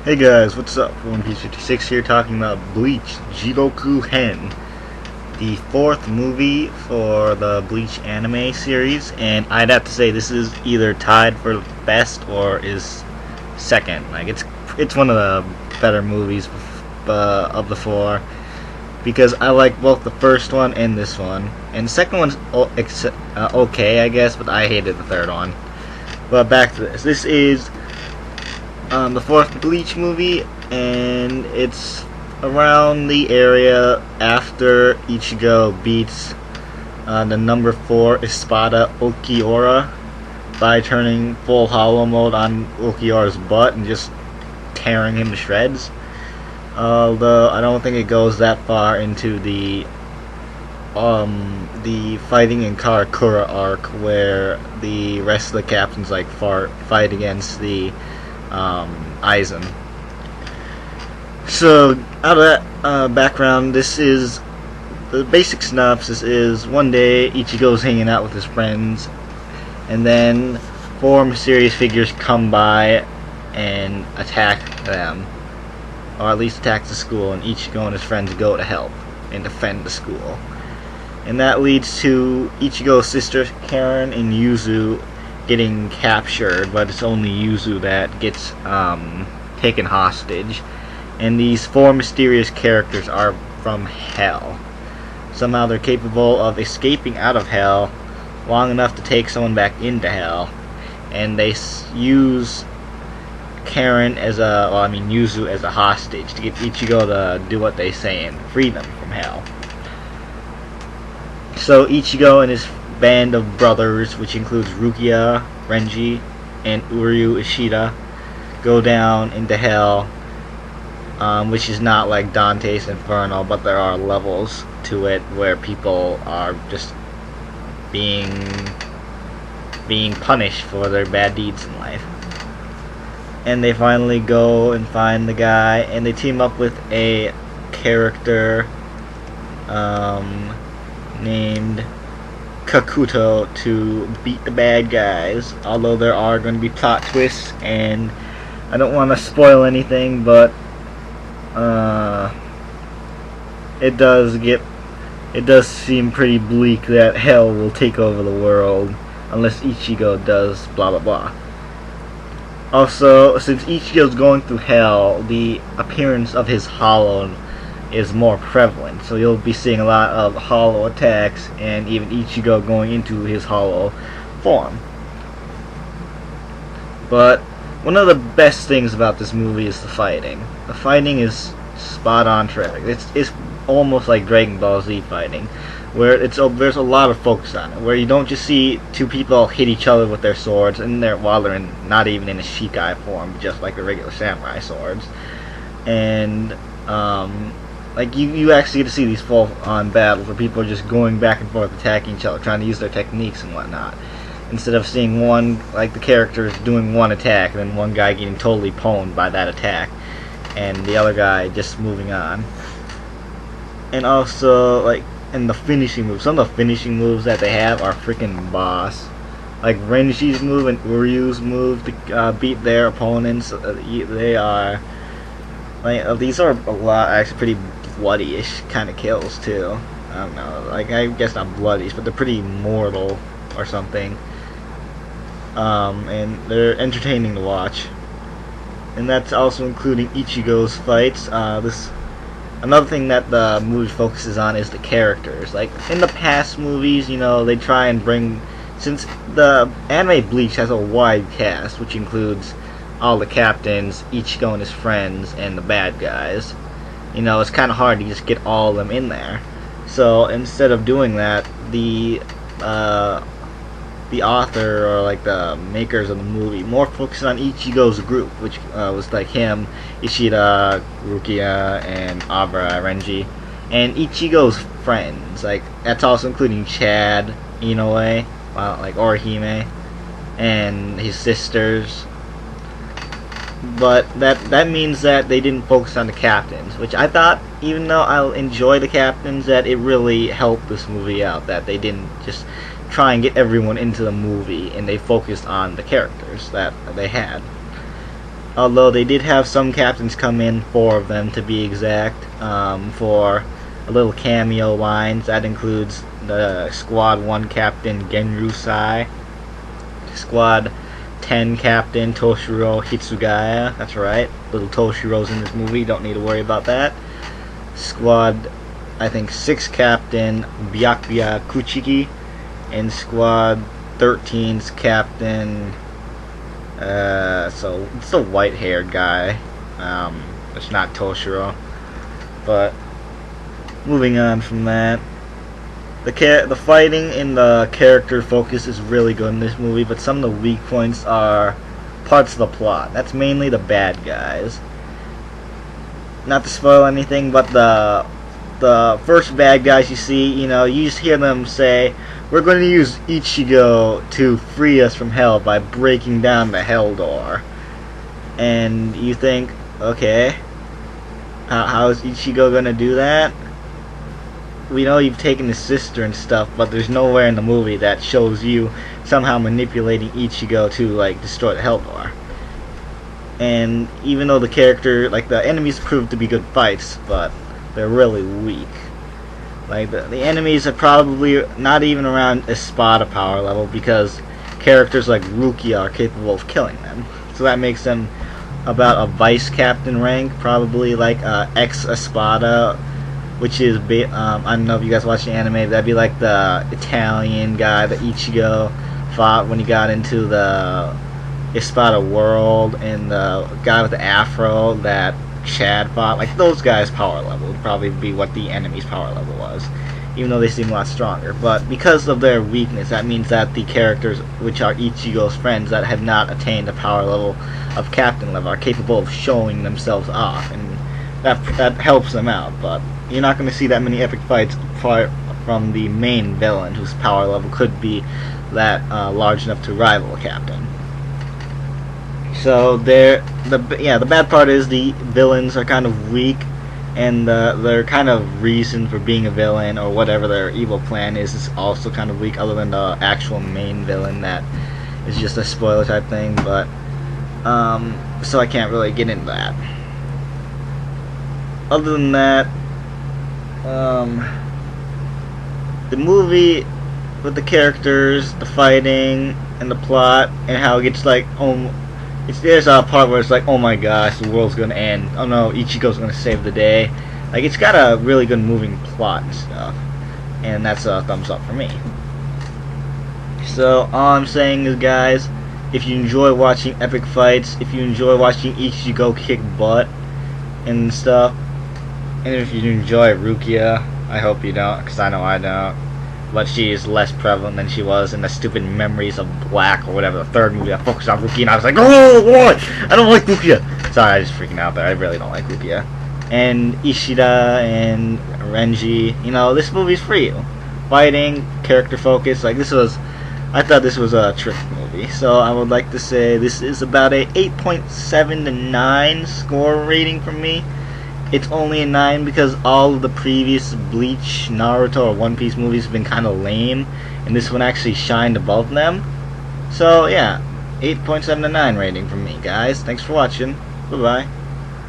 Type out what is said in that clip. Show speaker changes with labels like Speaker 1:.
Speaker 1: Hey guys, what's up? One Piece 56 here talking about Bleach, Jigoku-Hen, the fourth movie for the Bleach anime series, and I'd have to say this is either tied for best or is second. Like it's one of the better movies of the four because I like both the first one and this one, and the second one's okay, I guess, but I hated the third one. But back to this. This is the fourth Bleach movie, and it's around the area after Ichigo beats the number 4 Espada Ulquiorra by turning full hollow mode on Ulquiorra's butt and just tearing him to shreds. Although I don't think it goes that far into the fighting in Karakura arc where the rest of the captains fight against the Aizen. So, out of that background, this is the basic synopsis is one day Ichigo's hanging out with his friends, and then 4 mysterious figures come by and attack them, or at least attack the school, and Ichigo and his friends go to help and defend the school. And that leads to Ichigo's sisters Karen and Yuzu getting captured, but it's only Yuzu that gets taken hostage. And these 4 mysterious characters are from Hell. Somehow they're capable of escaping out of Hell long enough to take someone back into Hell, and they use Karen as Yuzu as a hostage to get Ichigo to do what they say and free them from Hell. So Ichigo and his band of brothers, which includes Rukia, Renji, and Uryu Ishida, go down into Hell, which is not like Dante's Inferno, but there are levels to it where people are just being punished for their bad deeds in life. And they finally go and find the guy, and they team up with a character named Kakuto to beat the bad guys, although there are going to be plot twists, and I don't want to spoil anything, but it does seem pretty bleak that Hell will take over the world unless Ichigo does blah blah blah. Also, since Ichigo's going through Hell, the appearance of his hollow is more prevalent, so you'll be seeing a lot of hollow attacks and even Ichigo going into his hollow form. But one of the best things about this movie is the fighting. The fighting is spot on terrific. It's almost like Dragon Ball Z fighting, where there's a lot of focus on it, where you don't just see 2 people hit each other with their swords while they're not even in a Shikai form, just like the regular samurai swords. And you actually get to see these full-on battles where people are just going back and forth attacking each other, trying to use their techniques and whatnot, instead of seeing the characters doing one attack and then one guy getting totally pwned by that attack and the other guy just moving on. And also, in the finishing moves, some of the finishing moves that they have are freaking boss. Like Renji's move and Uryu's move to beat their opponents, they are these are a lot, actually pretty bloody-ish kind of kills too. I don't know, I guess not bloody, but they're pretty mortal or something. And they're entertaining to watch. And that's also including Ichigo's fights. Another thing that the movie focuses on is the characters. Like in the past movies, they try and bring, since the anime Bleach has a wide cast, which includes all the captains, Ichigo and his friends, and the bad guys. It's kind of hard to just get all of them in there. So instead of doing that, the author or the makers of the movie more focused on Ichigo's group, which was him, Ishida, Rukia, and Abra, Renji, and Ichigo's friends. That's also including Chad, Inoue, Orihime, and his sisters. But that means that they didn't focus on the captains, which I thought, even though I'll enjoy the captains, that it really helped this movie out, that they didn't just try and get everyone into the movie, and they focused on the characters that they had. Although they did have some captains come in, 4 of them to be exact, for a little cameo lines. That includes the Squad 1 Captain Genrusai, Squad 10 Captain Toshiro Hitsugaya. That's right, little Toshiro's in this movie, don't need to worry about that. Squad, I think, 6 Captain Byakuya Kuchiki, and Squad 13's Captain, so it's a white-haired guy. It's not Toshiro. But moving on from that, the fighting and the character focus is really good in this movie, but some of the weak points are parts of the plot. That's mainly the bad guys. Not to spoil anything, but the first bad guys you see, you just hear them say, "We're going to use Ichigo to free us from hell by breaking down the hell door." And you think, okay, how is Ichigo going to do that? We know you've taken his sister and stuff, but there's nowhere in the movie that shows you somehow manipulating Ichigo to, like, destroy the hell door. And even though the enemies proved to be good fights, but they're really weak. Like, the enemies are probably not even around Espada power level, because characters like Rukia are capable of killing them. So that makes them about a vice captain rank, probably like ex-Espada, which is, I don't know if you guys watch the anime, but that'd be like the Italian guy that Ichigo fought when he got into the Espada world, and the guy with the afro that Chad fought. Like, those guys' power level would probably be what the enemy's power level was, even though they seem a lot stronger. But because of their weakness, that means that the characters, which are Ichigo's friends that have not attained the power level of captain level, are capable of showing themselves off, and that helps them out. But you're not going to see that many epic fights apart from the main villain, whose power level could be that large enough to rival a captain. So the bad part is the villains are kind of weak, and their kind of reason for being a villain, or whatever their evil plan is also kind of weak, other than the actual main villain that is just a spoiler type thing. But so I can't really get into that. Other than that, the movie, with the characters, the fighting, and the plot, and how it gets like, there's a part where it's like, oh my gosh, the world's gonna end. Oh no, Ichigo's gonna save the day. Like, it's got a really good moving plot and stuff, and that's a thumbs up for me. So all I'm saying is, guys, if you enjoy watching epic fights, if you enjoy watching Ichigo kick butt and stuff, and if you enjoy Rukia, I hope you don't, because I know I don't. But she is less prevalent than she was in the stupid Memories of Black, or whatever, the third movie that focused on Rukia, and I was like, oh, what? I don't like Rukia! Sorry, I was just freaking out there. I really don't like Rukia. And Ishida and Renji, this movie's for you. Fighting, character focus, I thought this was a trick movie. So I would like to say this is about a 8.7 to 9 score rating from me. It's only a 9 because all of the previous Bleach, Naruto, or One Piece movies have been kind of lame, and this one actually shined above them. So yeah, 8.7 to 9 rating from me, guys. Thanks for watching. Bye-bye.